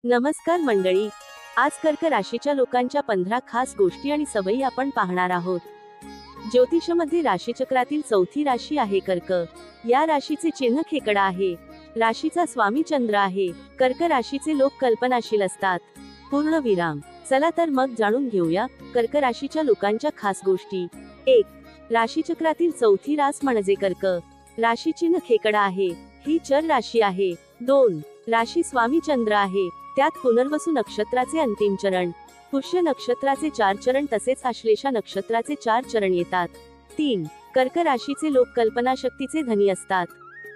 नमस्कार मंडळी, आज कर्क राशीच्या लोकांच्या 15 खास गोष्टी आणि सवयी आपण पाहणार आहोत. ज्योतिषमध्ये राशीचक्रातील चौथी राशी आहे कर्क. या राशीचे चिन्ह खेकडा आहे. राशीचा स्वामी चंद्र आहे. कर्क राशीचे लोक कल्पनाशील असतात. पूर्ण विराम. चला तर मग जाणून घेऊया कर्क राशीच्या लोकांच्या खास गोष्टी. 1. राशीचक्रातील चौथी रास म्हणजे कर्क. राशी चिन्ह खेकडा आहे. ही चर राशी आहे. 2. राशी स्वामी चंद्र आहे. त्यात पुनर्वसू नक्षत्राचे अंतिम चरण, पुष्य नक्षत्राचे 4 चरण तसेच आश्लेषा नक्षत्राचे 4 चरण येतात. 3. कर्क राशीचे लोक कल्पनाशक्तीचे धनी असतात.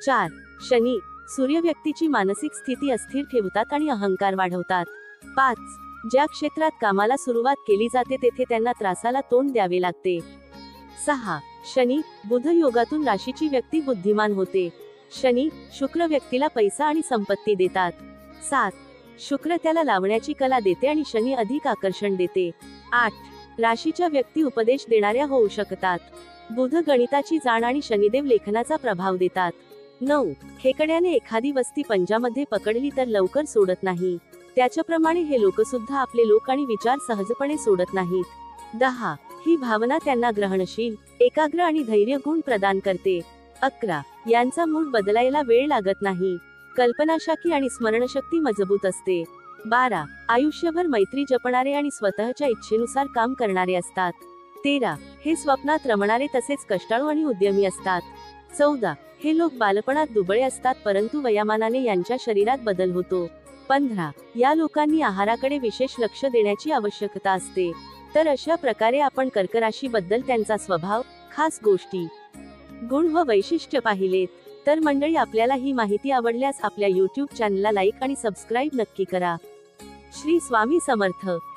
4. शनी, सूर्य व्यक्तीची मानसिक स्थिती अस्थिर ठेवतात आणि अहंकार वाढवतात. 5. ज्या क्षेत्रात कामाला सुरुवात केली जाते तेथे त्यांना त्रासाला तोंड द्यावे लागते. 6. शनी, बुध योगातून राशीची व्यक्ती बुद्धिमान होते. शनी, शुक्र व्यक्तीला पैसा आणि संपत्ती देतात. 7. शुक्र त्याला लावण्याची कला देते आणि शनी अधिक आकर्षण देते. 8. राशीच्या व्यक्ती उपदेश देणाऱ्या होऊ शकतात. बुध गणिताची जाण आणि शनिदेव लेखनाचा प्रभाव देतात. 9. खेकड्याने एखादी वस्ती पंजामध्ये पकडली तर लवकर सोडत नाही. त्याच्याप्रमाणे हे लोक सुद्धा आपले लोक आणि विचार सहजपणे सोडत नाहीत. 10. ही भावना त्यांना ग्रहणशील, एकाग्र आणि धैर्य गुण प्रदान करते. 11. यांचा मूड बदलायला वेळ लागत नाही. कल्पनाशक्ती आणि स्मरणशक्ती मजबूत असते. 12. आयुष्यभर मैत्री जपणारे आणि स्वतःच्या इच्छेनुसार काम करणारे असतात. 13. हे स्वप्नात रमणारे तसेच कष्टाळू आणि उद्यमी असतात. 14. हे लोक बालपणात दुबळे असतात परंतु वयामानाने यांच्या शरीरात बदल होतो. 15. या लोकांनी आहाराकडे विशेष लक्ष देण्याची आवश्यकता असते. तर अशा प्रकारे आपण कर्क राशीबद्दल त्यांचा स्वभाव, खास गोष्टी, गुण व वैशिष्ट्य पाहिलेत. तर मंडळी, आपल्याला ही माहिती आवडल्यास आपल्या YouTube चॅनलला लाईक आणि सबस्क्राईब नक्की करा. श्री स्वामी समर्थ.